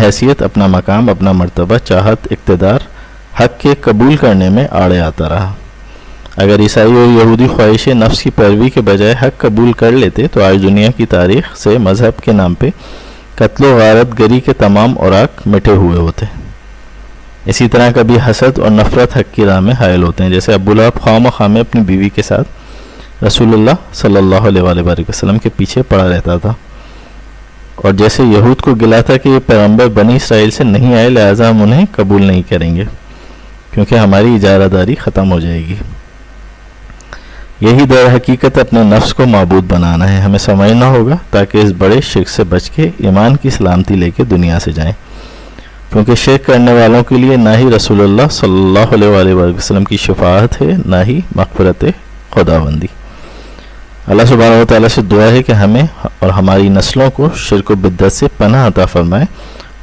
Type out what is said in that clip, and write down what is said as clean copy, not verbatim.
حیثیت، اپنا مقام، اپنا مرتبہ، چاہت، اقتدار حق کے قبول کرنے میں آڑے آتا رہا۔ اگر عیسائی اور یہودی خواہش نفس کی پیروی کے بجائے حق قبول کر لیتے تو آج دنیا کی تاریخ سے مذہب کے نام پہ قتل و غارت گری کے تمام اوراق مٹے ہوئے ہوتے۔ اسی طرح کبھی حسد اور نفرت حق کی راہ میں حائل ہوتے ہیں، جیسے ابو لہب خواہ مخواہ میں اپنی بیوی کے ساتھ رسول اللہ صلی اللہ علیہ وآلہ وسلم کے پیچھے پڑا رہتا تھا، اور جیسے یہود کو گلا تھا کہ یہ پیغمبر بنی اسرائیل سے نہیں آئے لہٰذا ہم انہیں قبول نہیں کریں گے کیونکہ ہماری اجارہ داری ختم ہو جائے گی۔ یہی در حقیقت اپنے نفس کو معبود بنانا ہے، ہمیں سمجھنا ہوگا تاکہ اس بڑے شرک سے بچ کے ایمان کی سلامتی لے کے دنیا سے جائیں، کیونکہ شرک کرنے والوں کے لیے نہ ہی رسول اللہ صلی اللہ علیہ وآلہ وسلم کی شفاعت ہے، نہ ہی مغفرت خداوندی۔ اللہ سبحانہ و تعالیٰ سے دعا ہے کہ ہمیں اور ہماری نسلوں کو شرک و بدعت سے پناہ عطا فرمائے